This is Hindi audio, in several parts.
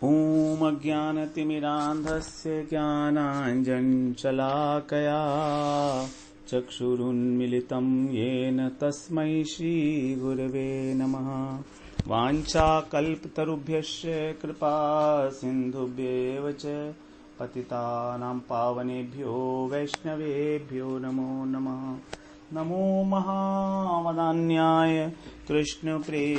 ॐ अज्ञानतिमिरान्धस्य ज्ञानाञ्जनशलाकया चक्षुरुन्मिलितं येन तस्मै श्रीगुरवे नमः। वाञ्छाकल्पतरुभ्यश्च कृपा सिन्धुभ्येव च पतितानां पावनेभ्यो वैष्णवेभ्यो नमो नमः। नमो महावदान्याय कृष्णप्रेमप्रदायते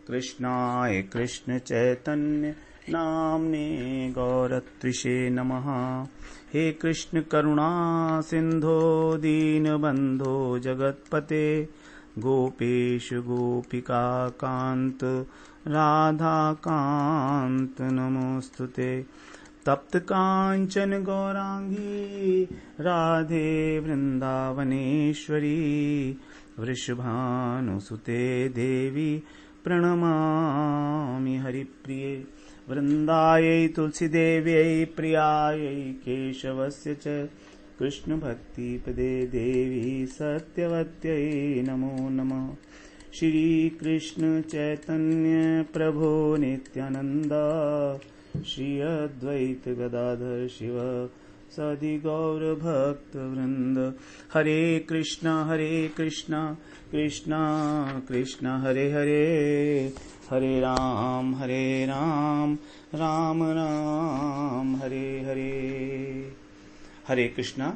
कृष्णाय कृष्णचैतन्य नाम्ने गौरत्रिषे नमः। हे कृष्ण करुणा सिन्धो दीनबन्धो जगत्पते गोपेश गोपिका कान्त राधाकान्त नमोस्तुते। तप्त कांचन गौरांगी राधे वृंदावनेश्वरी वृषभानुसुते देवी प्रणमामि हरिप्रिये। वृंदायै तुलसीदेव्यै प्रियायै केशवस्य च कृष्णभक्तिपदे देवी सत्यवत्यै नमो नमः। श्री कृष्ण चैतन्य प्रभो नित्यानंद श्री अद्वैत गदाधर शिव सदि गौर भक्त वृंद। हरे कृष्णा कृष्णा कृष्णा हरे हरे, हरे राम राम राम हरे हरे। हरे कृष्णा।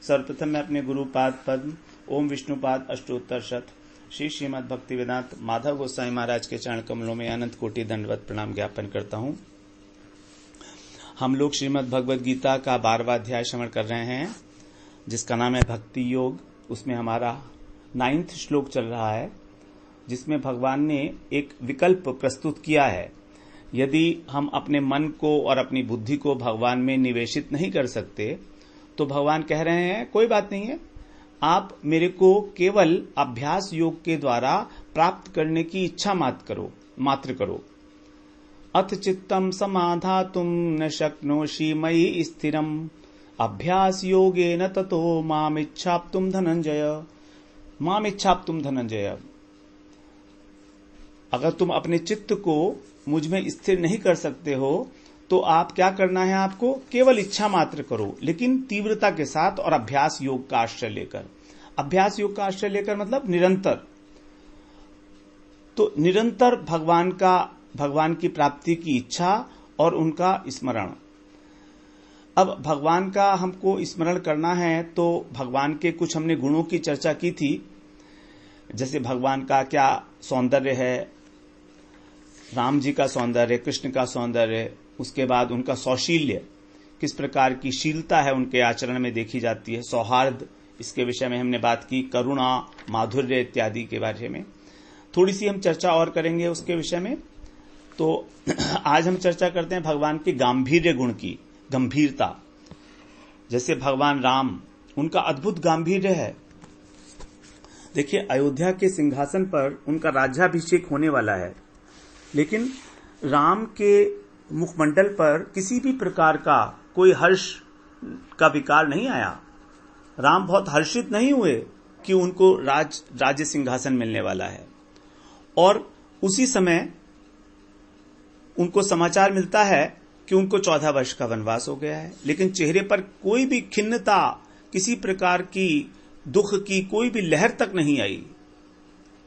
सर्वप्रथम मैं अपने गुरुपाद पद्म ओम विष्णुपाद अष्टोत्तर शत श्री श्रीमद् भक्ति वेदांत माधव गोस्वामी महाराज के चरण कमलों में अनंत कोटि दंडवत प्रणाम ज्ञापन करता हूँ। हम लोग श्रीमद् भगवद गीता का 12वां अध्याय श्रवण कर रहे हैं जिसका नाम है भक्ति योग। उसमें हमारा 9वां श्लोक चल रहा है जिसमें भगवान ने एक विकल्प प्रस्तुत किया है। यदि हम अपने मन को और अपनी बुद्धि को भगवान में निवेशित नहीं कर सकते तो भगवान कह रहे हैं कोई बात नहीं है, आप मेरे को केवल अभ्यास योग के द्वारा प्राप्त करने की इच्छा मात्र करो। अथ चित्तम समाधातुम न शक्नोषि मयि स्थिरम अभ्यास योगेन ततो माम इच्छाप्तुम धनंजय। अगर तुम अपने चित्त को मुझ में स्थिर नहीं कर सकते हो तो आप क्या करना है, आपको केवल इच्छा मात्र करो लेकिन तीव्रता के साथ और अभ्यास योग का आश्रय लेकर। अभ्यास योग का आश्रय लेकर मतलब निरंतर। तो निरंतर भगवान की प्राप्ति की इच्छा और उनका स्मरण। अब भगवान का हमको स्मरण करना है तो भगवान के कुछ हमने गुणों की चर्चा की थी, जैसे भगवान का क्या सौंदर्य है, राम जी का सौंदर्य, कृष्ण का सौंदर्य, उसके बाद उनका सौशील्य, किस प्रकार की शीलता है उनके आचरण में देखी जाती है, सौहार्द, इसके विषय में हमने बात की, करुणा, माधुर्य इत्यादि के बारे में थोड़ी सी हम चर्चा और करेंगे उसके विषय में। तो आज हम चर्चा करते हैं भगवान के गांभीर्य गुण की, गंभीरता। जैसे भगवान राम, उनका अद्भुत गांभीर्य है। देखिए, अयोध्या के सिंहासन पर उनका राज्याभिषेक होने वाला है, लेकिन राम के मुखमंडल पर किसी भी प्रकार का कोई हर्ष का विकार नहीं आया। राम बहुत हर्षित नहीं हुए कि उनको राज्य सिंहासन मिलने वाला है। और उसी समय उनको समाचार मिलता है कि उनको 14 वर्ष का वनवास हो गया है, लेकिन चेहरे पर कोई भी खिन्नता, किसी प्रकार की दुख की कोई भी लहर तक नहीं आई,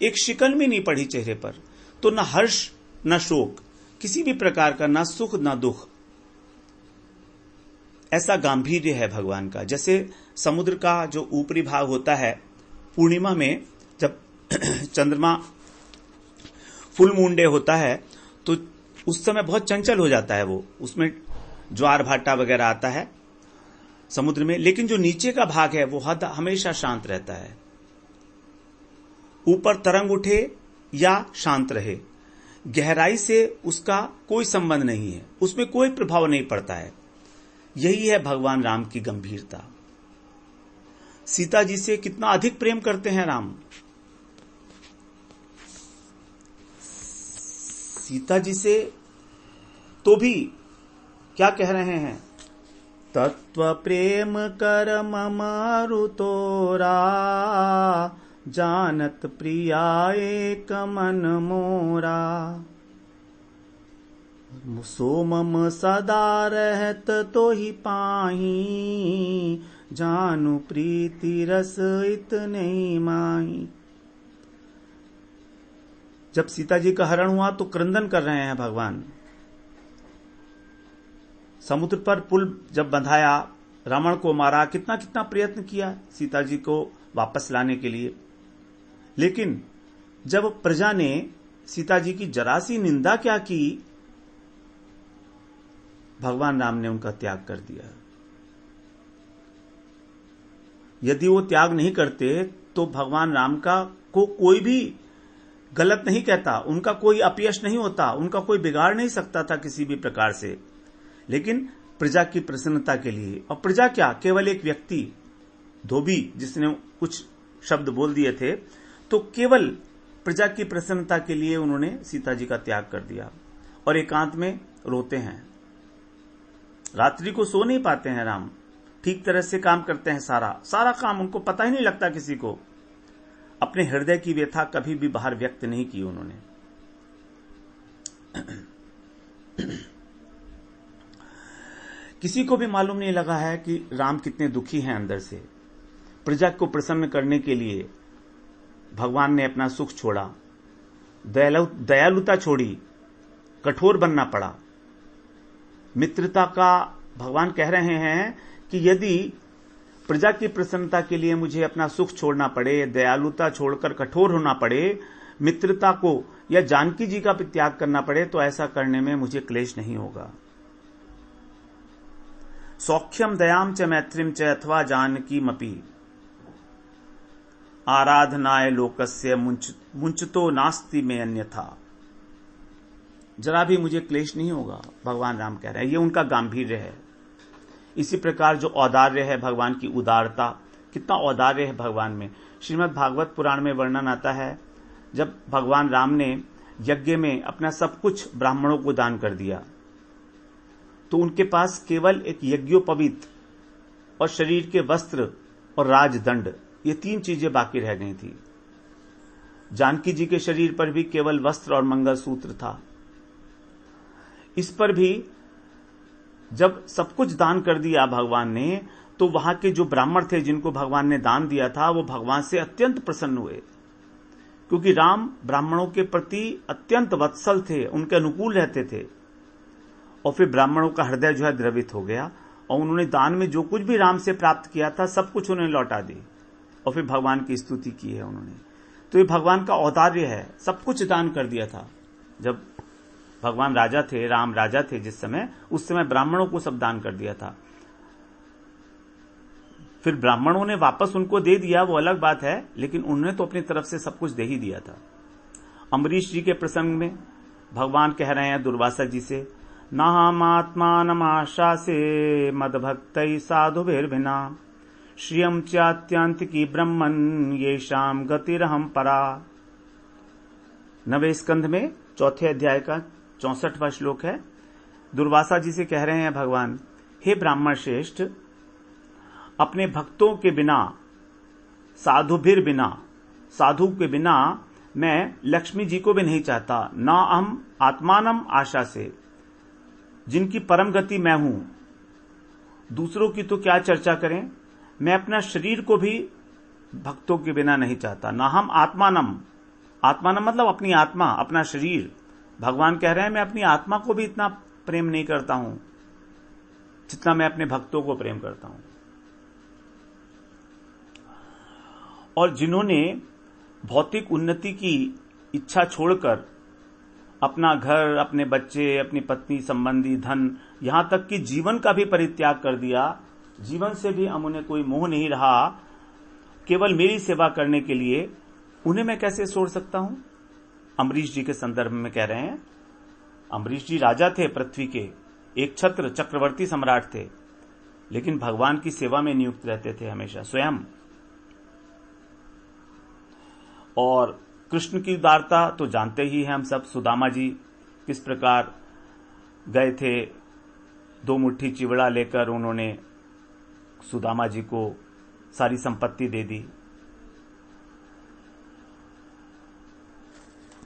एक शिकन भी नहीं पड़ी चेहरे पर। तो न हर्ष न शोक, किसी भी प्रकार का न सुख न दुख। ऐसा गांभीर्य है भगवान का। जैसे समुद्र का जो ऊपरी भाग होता है, पूर्णिमा में जब चंद्रमा फुल मून डे होता है तो उस समय बहुत चंचल हो जाता है, वो उसमें ज्वार भाटा वगैरह आता है समुद्र में। लेकिन जो नीचे का भाग है वो हमेशा शांत रहता है। ऊपर तरंग उठे या शांत रहे, गहराई से उसका कोई संबंध नहीं है, उसमें कोई प्रभाव नहीं पड़ता है। यही है भगवान राम की गंभीरता। सीता जी से कितना अधिक प्रेम करते हैं राम। सीता जी से तो भी क्या कह रहे हैं, तत्व प्रेम कर ममारु तोरा जानत प्रिया एक मन मोरा। सो मम सदा रहत तो ही पाही, जानू प्रीति रस इतने माही। जब सीता जी का हरण हुआ तो क्रंदन कर रहे हैं भगवान। समुद्र पर पुल जब बंधाया, रावण को मारा, कितना कितना प्रयत्न किया सीता जी को वापस लाने के लिए, लेकिन जब प्रजा ने सीता जी की जरा सी निंदा क्या की, भगवान राम ने उनका त्याग कर दिया। यदि वो त्याग नहीं करते तो भगवान राम का को कोई भी गलत नहीं कहता, उनका कोई अपयश नहीं होता, उनका कोई बिगाड़ नहीं सकता था किसी भी प्रकार से। लेकिन प्रजा की प्रसन्नता के लिए, और प्रजा क्या, केवल एक व्यक्ति धोबी जिसने कुछ शब्द बोल दिए थे, तो केवल प्रजा की प्रसन्नता के लिए उन्होंने सीता जी का त्याग कर दिया और एकांत में रोते हैं। रात्रि को सो नहीं पाते हैं राम, ठीक तरह से काम करते हैं, सारा काम, उनको पता ही नहीं लगता किसी को। अपने हृदय की व्यथा कभी भी बाहर व्यक्त नहीं की उन्होंने। किसी को भी मालूम नहीं लगा है कि राम कितने दुखी हैं अंदर से। प्रजा को प्रसन्न करने के लिए भगवान ने अपना सुख छोड़ा, दयालुता छोड़ी, कठोर बनना पड़ा। मित्रता का भगवान कह रहे हैं कि यदि प्रजा की प्रसन्नता के लिए मुझे अपना सुख छोड़ना पड़े, दयालुता छोड़कर कठोर होना पड़े, मित्रता को या जानकी जी का भी त्याग करना पड़े, तो ऐसा करने में मुझे क्लेश नहीं होगा। सौख्यम दयाम च मैत्रीम च अथवा जानकी मपी, आराधनाय लोकस्य मुंचतो नास्ति में अन्यथा। जरा भी मुझे क्लेश नहीं होगा, भगवान राम कह रहे हैं। ये उनका गांभीर्य है। इसी प्रकार जो औदार्य है, भगवान की उदारता, कितना औदार्य है भगवान में। श्रीमद् भागवत पुराण में वर्णन आता है, जब भगवान राम ने यज्ञ में अपना सब कुछ ब्राह्मणों को दान कर दिया, तो उनके पास केवल एक यज्ञोपवीत और शरीर के वस्त्र और राजदंड, ये 3 चीजें बाकी रह गई थी। जानकी जी के शरीर पर भी केवल वस्त्र और मंगलसूत्र था। इस पर भी जब सब कुछ दान कर दिया भगवान ने, तो वहां के जो ब्राह्मण थे जिनको भगवान ने दान दिया था, वो भगवान से अत्यंत प्रसन्न हुए, क्योंकि राम ब्राह्मणों के प्रति अत्यंत वत्सल थे, उनके अनुकूल रहते थे। और फिर ब्राह्मणों का हृदय जो है द्रवित हो गया, और उन्होंने दान में जो कुछ भी राम से प्राप्त किया था, सब कुछ उन्हें लौटा दी, और फिर भगवान की स्तुति की है उन्होंने। तो ये भगवान का औदार्य है, सब कुछ दान कर दिया था। जब भगवान राजा थे, राम राजा थे जिस समय, उस समय ब्राह्मणों को सब दान कर दिया था। फिर ब्राह्मणों ने वापस उनको दे दिया, वो अलग बात है, लेकिन उन्होंने तो अपनी तरफ से सब कुछ दे ही दिया था। अम्बरीश जी के प्रसंग में भगवान कह रहे हैं दुर्वासा जी से, नाहमात्मानमाशा से मदभक्तै साधुभिर्भिना, श्रियम चात्यंत की ब्रह्मन ये शाम गतिरहम परा। 9वें स्कंध में 4थे अध्याय का 64वां श्लोक है। दुर्वासा जी से कह रहे हैं भगवान, हे ब्राह्मण श्रेष्ठ, अपने भक्तों के बिना, साधुभिर बिना, साधु के बिना मैं लक्ष्मी जी को भी नहीं चाहता। ना हम आत्मानम आशा से, जिनकी परम गति मैं हूं, दूसरों की तो क्या चर्चा करें, मैं अपना शरीर को भी भक्तों के बिना नहीं चाहता। ना हम आत्मानम, आत्मानम मतलब अपनी आत्मा, अपना शरीर। भगवान कह रहे हैं मैं अपनी आत्मा को भी इतना प्रेम नहीं करता हूं जितना मैं अपने भक्तों को प्रेम करता हूं। और जिन्होंने भौतिक उन्नति की इच्छा छोड़कर अपना घर, अपने बच्चे, अपनी पत्नी संबंधी, धन, यहां तक कि जीवन का भी परित्याग कर दिया, जीवन से भी हम उन्हें कोई मोह नहीं रहा, केवल मेरी सेवा करने के लिए, उन्हें मैं कैसे छोड़ सकता हूं। अम्बरीश जी के संदर्भ में कह रहे हैं। अम्बरीश जी राजा थे पृथ्वी के, एक छत्र चक्रवर्ती सम्राट थे, लेकिन भगवान की सेवा में नियुक्त रहते थे हमेशा स्वयं। और कृष्ण की उदारता तो जानते ही हैं हम सब। सुदामा जी किस प्रकार गए थे, 2 मुट्ठी चिवड़ा लेकर उन्होंने सुदामा जी को सारी संपत्ति दे दी।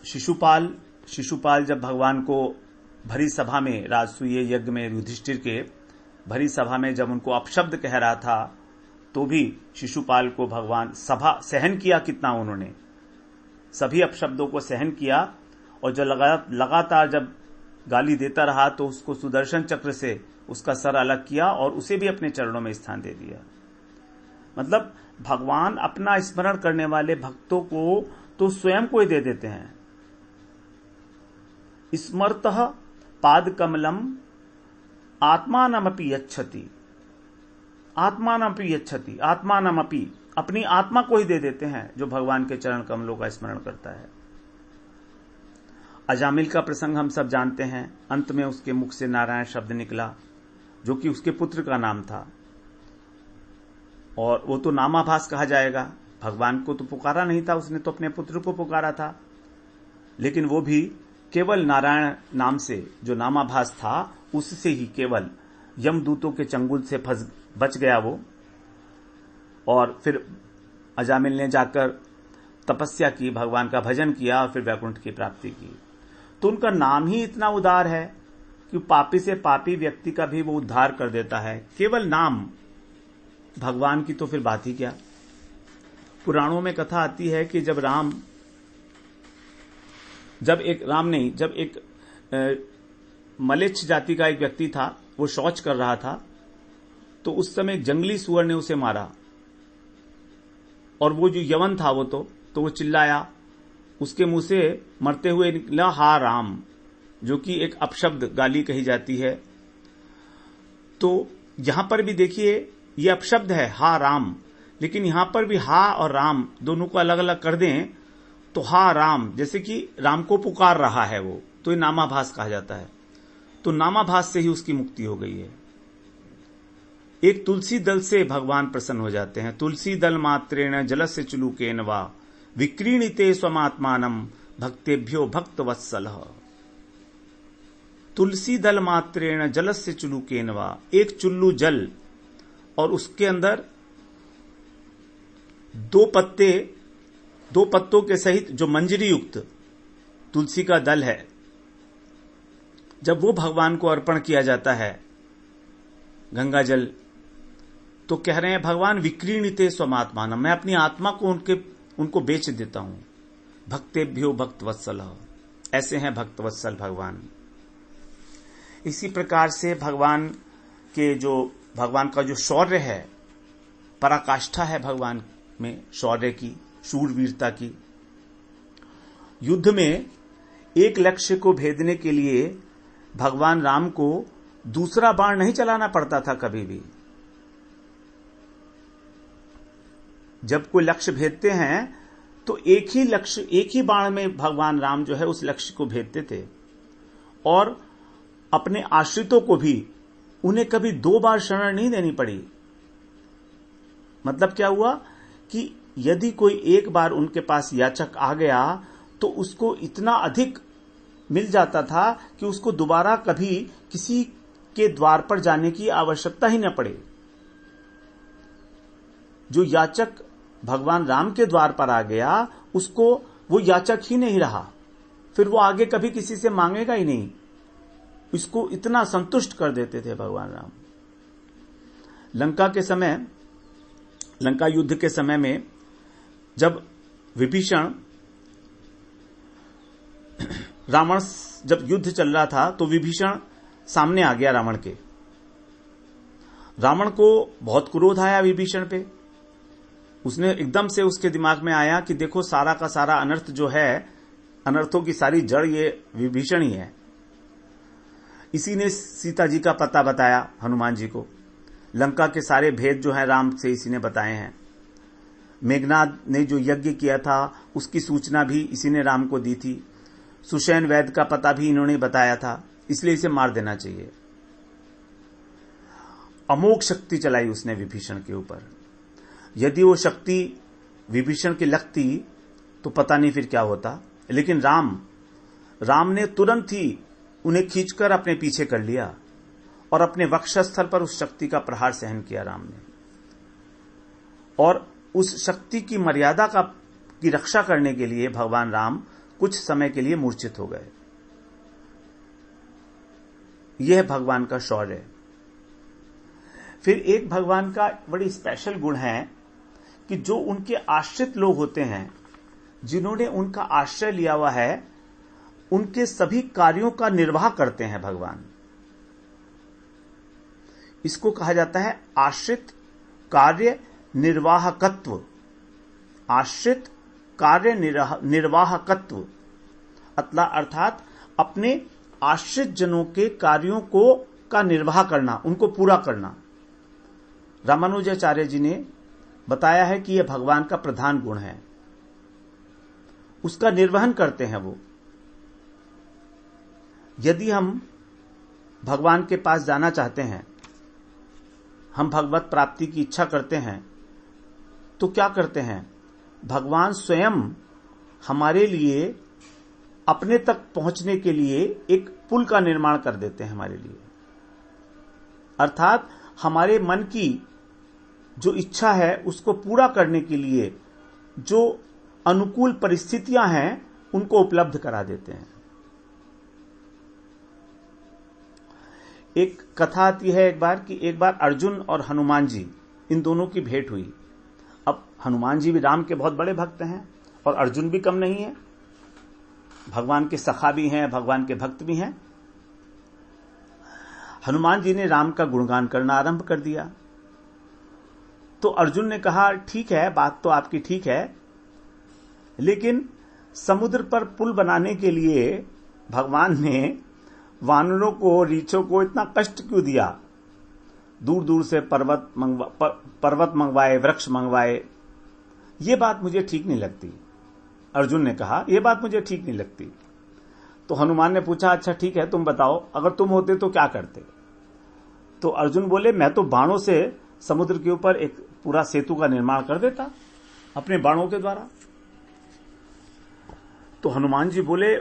शिशुपाल जब भगवान को भरी सभा में, राजसूय यज्ञ में युधिष्ठिर के भरी सभा में जब उनको अपशब्द कह रहा था तो भी शिशुपाल को भगवान सभा सहन किया, कितना उन्होंने सभी अपशब्दों को सहन किया। और जो लगातार जब गाली देता रहा तो उसको सुदर्शन चक्र से उसका सर अलग किया और उसे भी अपने चरणों में स्थान दे दिया। मतलब भगवान अपना स्मरण करने वाले भक्तों को तो स्वयं को ही दे देते हैं। स्मरतः पाद कमलम आत्मानमपि यच्छति, आत्मानमपि यच्छति, आत्मानमपि, अपनी आत्मा को ही दे देते हैं जो भगवान के चरण कमलों का स्मरण करता है। अजामिल का प्रसंग हम सब जानते हैं। अंत में उसके मुख से नारायण शब्द निकला जो कि उसके पुत्र का नाम था, और वो तो नामाभास कहा जाएगा। भगवान को तो पुकारा नहीं था उसने, तो अपने पुत्र को पुकारा था, लेकिन वो भी केवल नारायण नाम से जो नामाभास था उससे ही केवल यमदूतों के चंगुल से बच गया वो। और फिर अजामिल ने जाकर तपस्या की, भगवान का भजन किया और फिर वैकुंठ की प्राप्ति की। तो उनका नाम ही इतना उदार है कि पापी से पापी व्यक्ति का भी वो उद्धार कर देता है, केवल नाम। भगवान की तो फिर बात ही क्या। पुराणों में कथा आती है कि जब एक मलेच्छ जाति का एक व्यक्ति था, वो शौच कर रहा था, तो उस समय जंगली सुअर ने उसे मारा, और वो जो यवन था तो वो चिल्लाया, उसके मुंह से मरते हुए निकला हा राम, जो कि एक अपशब्द गाली कही जाती है। तो यहां पर भी देखिए ये अपशब्द है हा राम, लेकिन यहां पर भी हा और राम दोनों को अलग अलग कर दें तो हा राम, जैसे कि राम को पुकार रहा है वो, तो ये नामाभास कहा जाता है। तो नामाभास से ही उसकी मुक्ति हो गई है। एक तुलसी दल से भगवान प्रसन्न हो जाते हैं। तुलसी दल मात्रेण जलस्य चुलुकेन वा विक्रीणिते स्वमात्मानम भक्तेभ्यो भक्तवत्सलः। तुलसी दल मात्रेण जलस्य चुलुकेन वा, एक चुल्लू जल और उसके अंदर दो पत्तों के सहित जो मंजरी युक्त तुलसी का दल है, जब वो भगवान को अर्पण किया जाता है गंगा जल, तो कह रहे हैं भगवान विक्रीणिते स्वमात्मानम, मैं अपनी आत्मा को उनको बेच देता हूं। भक्तेभ्यो भक्तवत्सलः, ऐसे हैं भक्तवत्सल भगवान। इसी प्रकार से भगवान का जो शौर्य है, पराकाष्ठा है भगवान में शौर्य की, शूरवीरता की। युद्ध में एक लक्ष्य को भेदने के लिए भगवान राम को दूसरा बाण नहीं चलाना पड़ता था कभी भी। जब कोई लक्ष्य भेदते हैं तो एक ही बाण में भगवान राम जो है उस लक्ष्य को भेदते थे, और अपने आश्रितों को भी उन्हें कभी दो बार शरण नहीं देनी पड़ी। मतलब क्या हुआ कि यदि कोई एक बार उनके पास याचक आ गया तो उसको इतना अधिक मिल जाता था कि उसको दोबारा कभी किसी के द्वार पर जाने की आवश्यकता ही न पड़े। जो याचक भगवान राम के द्वार पर आ गया उसको वो याचक ही नहीं रहा, फिर वो आगे कभी किसी से मांगेगा ही नहीं। इसको इतना संतुष्ट कर देते थे भगवान राम। लंका युद्ध के समय में जब विभीषण रावण, जब युद्ध चल रहा था तो विभीषण सामने आ गया रावण के। रावण को बहुत क्रोध आया विभीषण पे। उसने एकदम से उसके दिमाग में आया कि देखो सारा का सारा अनर्थ जो है, अनर्थों की सारी जड़ ये विभीषण ही है। इसी ने सीता जी का पता बताया हनुमान जी को। लंका के सारे भेद जो है राम से इसी ने बताए हैं। मेघनाद ने जो यज्ञ किया था उसकी सूचना भी इसी ने राम को दी थी। सुषैन वैद्य का पता भी इन्होंने बताया था, इसलिए इसे मार देना चाहिए। अमोघ शक्ति चलाई उसने विभीषण के ऊपर। यदि वो शक्ति विभीषण की लगती तो पता नहीं फिर क्या होता, लेकिन राम ने तुरंत ही उन्हें खींचकर अपने पीछे कर लिया और अपने वक्षस्थल पर उस शक्ति का प्रहार सहन किया राम ने। और उस शक्ति की मर्यादा की रक्षा करने के लिए भगवान राम कुछ समय के लिए मूर्छित हो गए। यह भगवान का शौर्य है। फिर एक भगवान का बड़ी स्पेशल गुण है कि जो उनके आश्रित लोग होते हैं, जिन्होंने उनका आश्रय लिया हुआ है, उनके सभी कार्यों का निर्वाह करते हैं भगवान। इसको कहा जाता है आश्रित कार्य निर्वाहकत्व। आश्रित कार्य निर्वाहकत्व अर्थात अपने आश्रित जनों के कार्यों को का निर्वाह करना, उनको पूरा करना। रामानुजाचार्य जी ने बताया है कि यह भगवान का प्रधान गुण है, उसका निर्वहन करते हैं वो। यदि हम भगवान के पास जाना चाहते हैं, हम भगवत प्राप्ति की इच्छा करते हैं, तो क्या करते हैं? भगवान स्वयं हमारे लिए अपने तक पहुंचने के लिए एक पुल का निर्माण कर देते हैं हमारे लिए। अर्थात हमारे मन की जो इच्छा है उसको पूरा करने के लिए जो अनुकूल परिस्थितियां हैं उनको उपलब्ध करा देते हैं। एक कथा आती है एक बार अर्जुन और हनुमान जी, इन दोनों की भेंट हुई। अब हनुमान जी भी राम के बहुत बड़े भक्त हैं और अर्जुन भी कम नहीं है, भगवान के सखा भी हैं, भगवान के भक्त भी हैं। हनुमान जी ने राम का गुणगान करना आरंभ कर दिया। तो अर्जुन ने कहा, ठीक है, बात तो आपकी ठीक है, लेकिन समुद्र पर पुल बनाने के लिए भगवान ने वानरों को, रीछों को इतना कष्ट क्यों दिया? दूर दूर से पर्वत मंगवाए, वृक्ष मंगवाए। ये बात मुझे ठीक नहीं लगती। अर्जुन ने कहा, यह बात मुझे ठीक नहीं लगती। तो हनुमान ने पूछा, अच्छा ठीक है, तुम बताओ, अगर तुम होते तो क्या करते? तो अर्जुन बोले, मैं तो बाणों से समुद्र के ऊपर एक पूरा सेतु का निर्माण कर देता अपने बाणों के द्वारा। तो हनुमान जी बोले,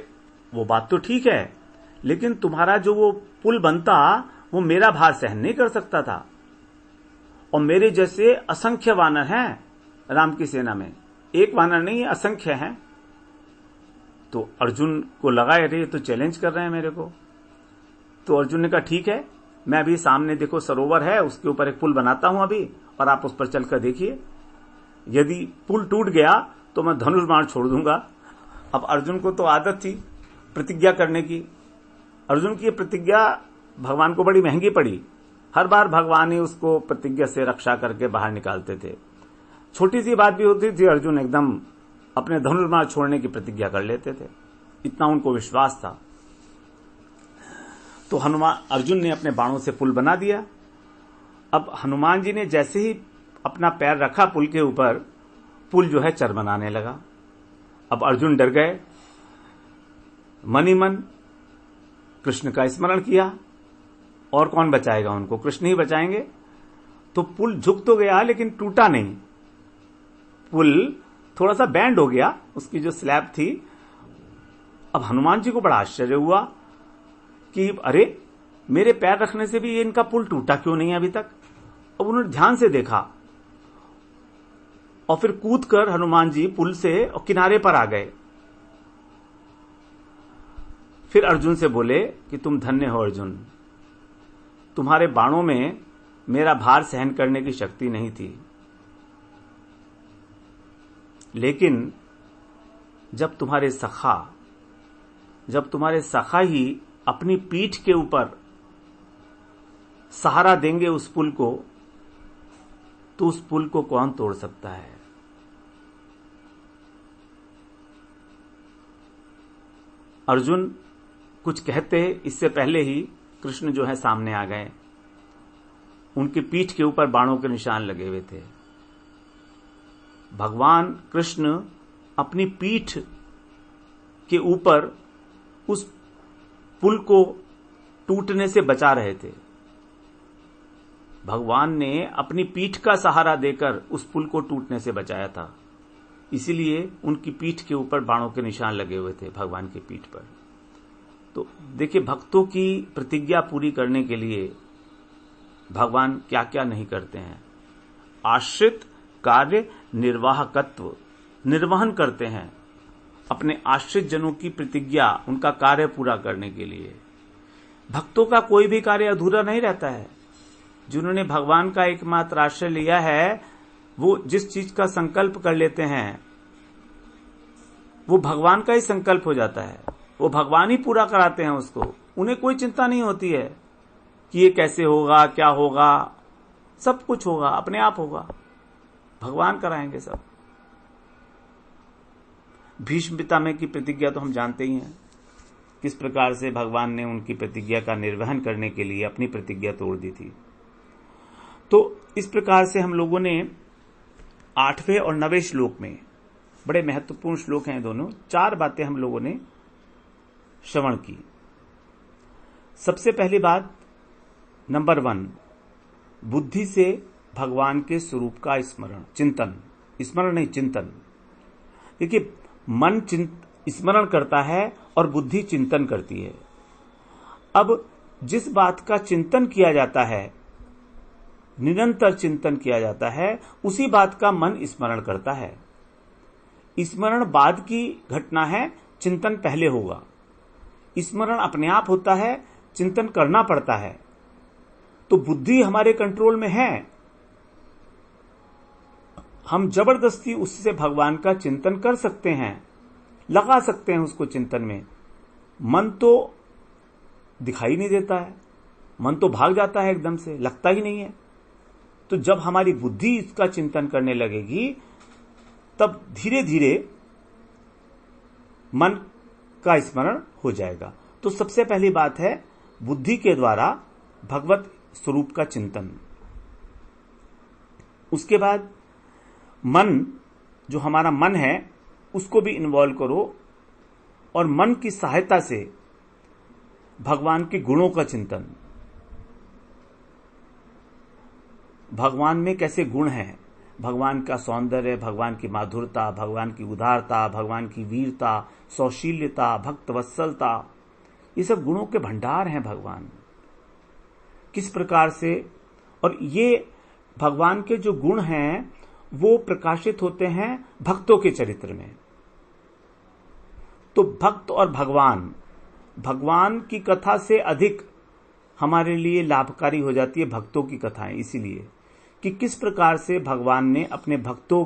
वो बात तो ठीक है, लेकिन तुम्हारा जो वो पुल बनता वो मेरा भार सहन नहीं कर सकता था, और मेरे जैसे असंख्य वानर हैं राम की सेना में, एक वानर नहीं है, असंख्य हैं। तो अर्जुन को लगा, अरे ये तो चैलेंज कर रहे हैं मेरे को। तो अर्जुन ने कहा, ठीक है, मैं अभी सामने देखो सरोवर है, उसके ऊपर एक पुल बनाता हूं अभी, और आप उस पर चलकर देखिए, यदि पुल टूट गया तो मैं धनुष बाण छोड़ दूंगा। अब अर्जुन को तो आदत थी प्रतिज्ञा करने की। अर्जुन की प्रतिज्ञा भगवान को बड़ी महंगी पड़ी। हर बार भगवान ही उसको प्रतिज्ञा से रक्षा करके बाहर निकालते थे। छोटी सी बात भी होती थी, अर्जुन एकदम अपने धनुर्बाण छोड़ने की प्रतिज्ञा कर लेते थे, इतना उनको विश्वास था। तो अर्जुन ने अपने बाणों से पुल बना दिया। अब हनुमान जी ने जैसे ही अपना पैर रखा पुल के ऊपर, पुल जो है चरमराने लगा। अब अर्जुन डर गए, मन ही मन कृष्ण का स्मरण किया, और कौन बचाएगा उनको, कृष्ण ही बचाएंगे। तो पुल झुक तो गया लेकिन टूटा नहीं, पुल थोड़ा सा बैंड हो गया, उसकी जो स्लैब थी। अब हनुमान जी को बड़ा आश्चर्य हुआ कि अरे, मेरे पैर रखने से भी इनका पुल टूटा क्यों नहीं अभी तक। अब उन्होंने ध्यान से देखा और फिर कूदकर हनुमान जी पुल से किनारे पर आ गए। फिर अर्जुन से बोले कि तुम धन्य हो अर्जुन, तुम्हारे बाणों में मेरा भार सहन करने की शक्ति नहीं थी, लेकिन जब तुम्हारे सखा ही अपनी पीठ के ऊपर सहारा देंगे उस पुल को, तो उस पुल को कौन तोड़ सकता है। अर्जुन कुछ कहते इससे पहले ही कृष्ण जो है सामने आ गए। उनकी पीठ के ऊपर बाणों के निशान लगे हुए थे। भगवान कृष्ण अपनी पीठ के ऊपर उस पुल को टूटने से बचा रहे थे। भगवान ने अपनी पीठ का सहारा देकर उस पुल को टूटने से बचाया था, इसीलिए उनकी पीठ के ऊपर बाणों के निशान लगे हुए थे, भगवान की पीठ पर। तो देखिए, भक्तों की प्रतिज्ञा पूरी करने के लिए भगवान क्या क्या नहीं करते हैं। आश्रित कार्य निर्वाहकत्व, निर्वहन करते हैं अपने आश्रित जनों की प्रतिज्ञा, उनका कार्य पूरा करने के लिए। भक्तों का कोई भी कार्य अधूरा नहीं रहता है। जिन्होंने भगवान का एकमात्र आश्रय लिया है, वो जिस चीज का संकल्प कर लेते हैं वो भगवान का ही संकल्प हो जाता है। वो भगवान ही पूरा कराते हैं उसको। उन्हें कोई चिंता नहीं होती है कि ये कैसे होगा, क्या होगा। सब कुछ होगा, अपने आप होगा, भगवान कराएंगे सब। भीष्म पितामह की प्रतिज्ञा तो हम जानते ही हैं, किस प्रकार से भगवान ने उनकी प्रतिज्ञा का निर्वहन करने के लिए अपनी प्रतिज्ञा तोड़ दी थी। तो इस प्रकार से हम लोगों ने 8वें और 9वें श्लोक में, बड़े महत्वपूर्ण श्लोक हैं दोनों, 4 बातें हम लोगों ने श्रवण की। सबसे पहली बात, नंबर 1, बुद्धि से भगवान के स्वरूप का स्मरण, चिंतन। स्मरण नहीं, चिंतन। देखिए, मन स्मरण करता है और बुद्धि चिंतन करती है। अब जिस बात का चिंतन किया जाता है, निरंतर चिंतन किया जाता है, उसी बात का मन स्मरण करता है। स्मरण बाद की घटना है, चिंतन पहले होगा। स्मरण अपने आप होता है, चिंतन करना पड़ता है। तो बुद्धि हमारे कंट्रोल में है, हम जबरदस्ती उससे भगवान का चिंतन कर सकते हैं, लगा सकते हैं उसको चिंतन में। मन तो दिखाई नहीं देता है, मन तो भाग जाता है एकदम से, लगता ही नहीं है। तो जब हमारी बुद्धि इसका चिंतन करने लगेगी, तब धीरे धीरे मन का स्मरण हो जाएगा। तो सबसे पहली बात है बुद्धि के द्वारा भगवत स्वरूप का चिंतन। उसके बाद मन, जो हमारा मन है, उसको भी इन्वॉल्व करो और मन की सहायता से भगवान के गुणों का चिंतन। भगवान में कैसे गुण हैं, भगवान का सौंदर्य, भगवान की माधुरता, भगवान की उदारता, भगवान की वीरता, सौशील्यता, भक्तवत्सलता, ये सब गुणों के भंडार हैं भगवान। किस प्रकार से, और ये भगवान के जो गुण हैं वो प्रकाशित होते हैं भक्तों के चरित्र में। तो भक्त और भगवान, भगवान की कथा से अधिक हमारे लिए लाभकारी हो जाती है भक्तों की कथाएं, इसीलिए कि किस प्रकार से भगवान ने अपने भक्तों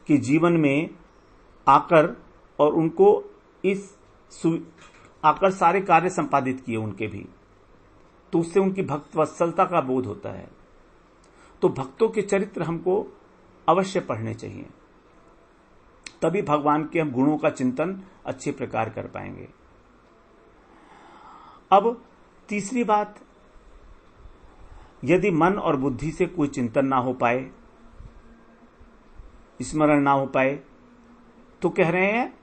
के जीवन में आकर और उनको आकर सारे कार्य संपादित किए उनके भी, तो उससे उनकी भक्त वत्सलता का बोध होता है। तो भक्तों के चरित्र हमको अवश्य पढ़ने चाहिए, तभी भगवान के हम गुणों का चिंतन अच्छे प्रकार कर पाएंगे। अब तीसरी बात, यदि मन और बुद्धि से कोई चिंतन ना हो पाए, स्मरण ना हो पाए, तो कह रहे हैं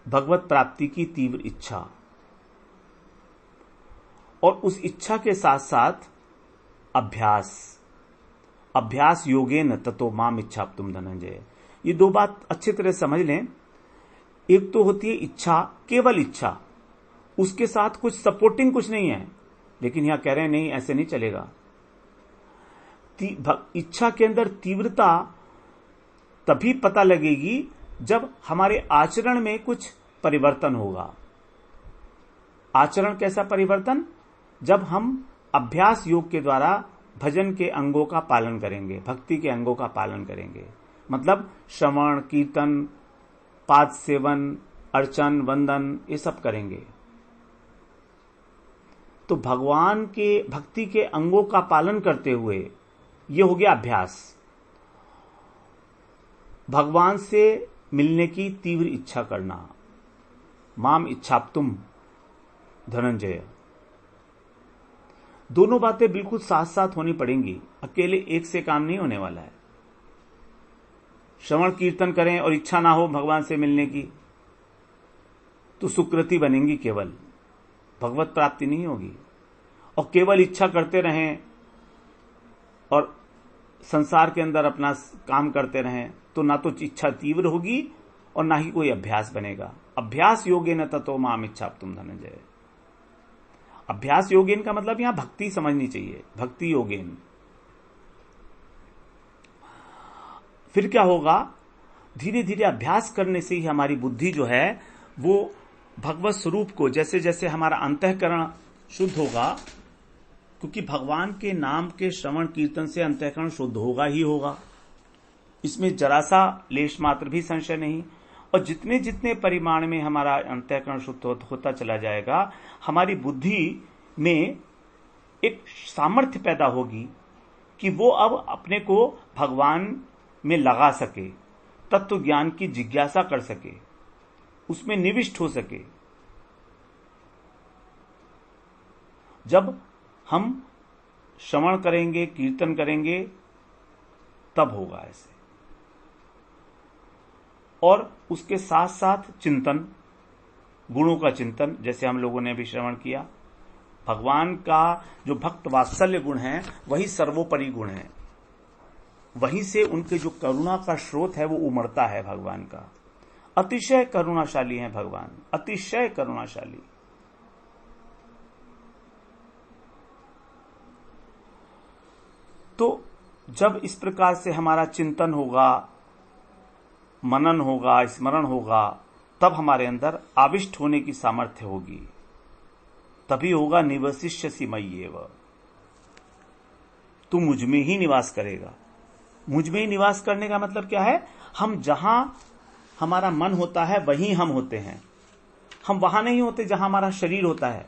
भगवत प्राप्ति की तीव्र इच्छा, और उस इच्छा के साथ साथ अभ्यास योगेन ततो माम इच्छाप्तुम धनंजय। ये 2 बात अच्छी तरह समझ लें। एक तो होती है इच्छा, केवल इच्छा, उसके साथ कुछ सपोर्टिंग कुछ नहीं है, लेकिन यहां कह रहे हैं नहीं, ऐसे नहीं चलेगा। इच्छा के अंदर तीव्रता तभी पता लगेगी जब हमारे आचरण में कुछ परिवर्तन होगा। आचरण कैसा परिवर्तन? जब हम अभ्यास योग के द्वारा भजन के अंगों का पालन करेंगे, भक्ति के अंगों का पालन करेंगे। मतलब श्रवण, कीर्तन, पाद सेवन, अर्चन, वंदन, ये सब करेंगे। तो भगवान के भक्ति के अंगों का पालन करते हुए, ये हो गया अभ्यास। भगवान से मिलने की तीव्र इच्छा करना, माम इच्छाप्तुम धनंजय। दोनों बातें बिल्कुल साथ साथ होनी पड़ेंगी, अकेले एक से काम नहीं होने वाला है। श्रवण कीर्तन करें और इच्छा ना हो भगवान से मिलने की, तो सुकृति बनेंगी, केवल भगवत प्राप्ति नहीं होगी। और केवल इच्छा करते रहें और संसार के अंदर अपना काम करते रहें, तो ना तो इच्छा तीव्र होगी और ना ही कोई अभ्यास बनेगा। अभ्यास योगेन ततो माम इच्छाप्तुम धनंजय। अभ्यास योगेन का मतलब यहां भक्ति समझनी चाहिए, भक्ति योगेन। फिर क्या होगा? धीरे धीरे अभ्यास करने से ही हमारी बुद्धि जो है वो भगवत स्वरूप को, जैसे जैसे हमारा अंतःकरण शुद्ध होगा, क्योंकि भगवान के नाम के श्रवण कीर्तन से अंतःकरण शुद्ध होगा ही होगा, इसमें जरा सा लेश मात्र भी संशय नहीं। और जितने जितने परिमाण में हमारा अंतःकरण शुद्ध होता चला जाएगा, हमारी बुद्धि में एक सामर्थ्य पैदा होगी कि वो अब अपने को भगवान में लगा सके, तत्व ज्ञान की जिज्ञासा कर सके, उसमें निविष्ट हो सके। जब हम श्रवण करेंगे, कीर्तन करेंगे, तब होगा ऐसे। और उसके साथ साथ चिंतन, गुणों का चिंतन, जैसे हम लोगों ने भी श्रवण किया। भगवान का जो भक्त वात्सल्य गुण है वही सर्वोपरि गुण है, वहीं से उनके जो करुणा का स्रोत है वो उमड़ता है भगवान का। अतिशय करुणाशाली हैं भगवान, अतिशय करुणाशाली। तो जब इस प्रकार से हमारा चिंतन होगा, मनन होगा, स्मरण होगा, तब हमारे अंदर आविष्ट होने की सामर्थ्य होगी, तभी होगा निवसिष्यसि मय्येव, तू मुझ में ही निवास करेगा। मुझ में ही निवास करने का मतलब क्या है? हम जहां हमारा मन होता है वहीं हम होते हैं। हम वहां नहीं होते जहां हमारा शरीर होता है,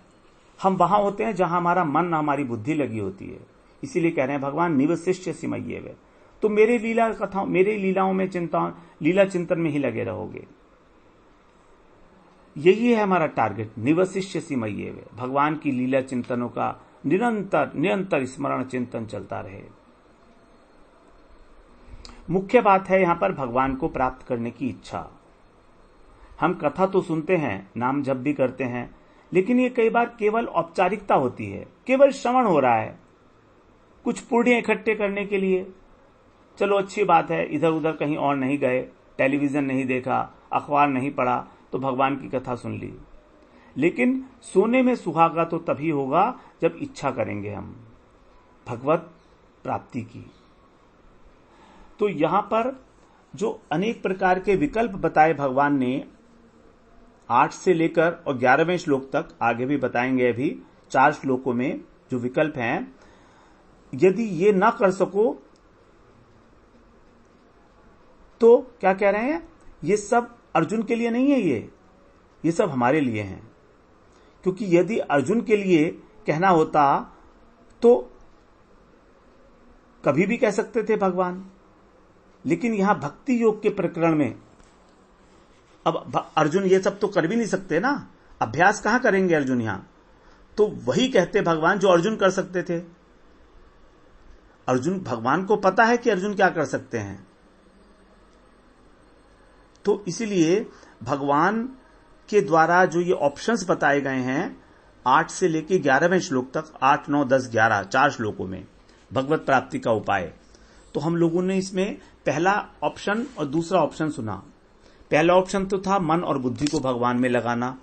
हम वहां होते हैं जहां हमारा मन, हमारी बुद्धि लगी होती है। इसीलिए कह रहे हैं भगवान निवसिष्यसि मय्येव, तो मेरे लीला कथा, मेरे लीलाओं में लीला चिंतन में ही लगे रहोगे। यही है हमारा टारगेट, निवसिष्यसि मय्येव, भगवान की लीला चिंतनों का निरंतर स्मरण चिंतन चलता रहे। मुख्य बात है यहां पर भगवान को प्राप्त करने की इच्छा। हम कथा तो सुनते हैं, नाम जप भी करते हैं, लेकिन ये कई बार केवल औपचारिकता होती है, केवल श्रवण हो रहा है, कुछ पुण्य इकट्ठे करने के लिए। चलो अच्छी बात है, इधर उधर कहीं और नहीं गए, टेलीविजन नहीं देखा, अखबार नहीं पढ़ा, तो भगवान की कथा सुन ली। लेकिन सोने में सुहागा तो तभी होगा जब इच्छा करेंगे हम भगवत प्राप्ति की। तो यहां पर जो अनेक प्रकार के विकल्प बताए भगवान ने, 8 से लेकर और 11वें श्लोक तक, आगे भी बताएंगे, अभी 4 श्लोकों में जो विकल्प हैं, यदि ये ना कर सको तो क्या कह रहे हैं? ये सब अर्जुन के लिए नहीं है, ये सब हमारे लिए हैं। क्योंकि यदि अर्जुन के लिए कहना होता तो कभी भी कह सकते थे भगवान, लेकिन यहां भक्ति योग के प्रकरण में अब अर्जुन ये सब तो कर भी नहीं सकते ना, अभ्यास कहां करेंगे अर्जुन यहां? तो वही कहते भगवान जो अर्जुन कर सकते थे। अर्जुन, भगवान को पता है कि अर्जुन क्या कर सकते हैं, तो इसीलिए भगवान के द्वारा जो ये ऑप्शंस बताए गए हैं 8 से लेकर 11वें श्लोक तक, 8, 9, 10, 11, 4 श्लोकों में भगवत प्राप्ति का उपाय, तो हम लोगों ने इसमें पहला ऑप्शन और दूसरा ऑप्शन सुना। पहला ऑप्शन तो था मन और बुद्धि को भगवान में लगाना,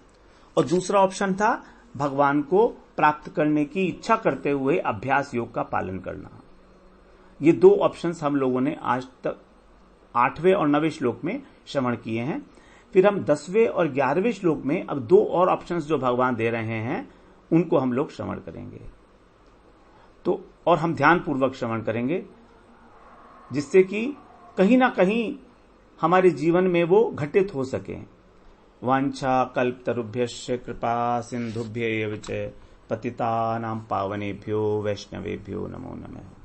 और दूसरा ऑप्शन था भगवान को प्राप्त करने की इच्छा करते हुए अभ्यास योग का पालन करना। ये 2 ऑप्शंस हम लोगों ने आज तक 8वें और 9वें श्लोक में श्रवण किए हैं। फिर हम 10वें और 11वें श्लोक में अब 2 और ऑप्शंस जो भगवान दे रहे हैं उनको हम लोग श्रवण करेंगे। तो और हम ध्यान पूर्वक श्रवण करेंगे, जिससे कि कहीं ना कहीं हमारे जीवन में वो घटित हो सके। वांछा कल्पतरुभ्यश्च कृपा सिंधुभ्यैव च पतितानां पावनेभ्यो वैष्णवेभ्यो नमो नमः।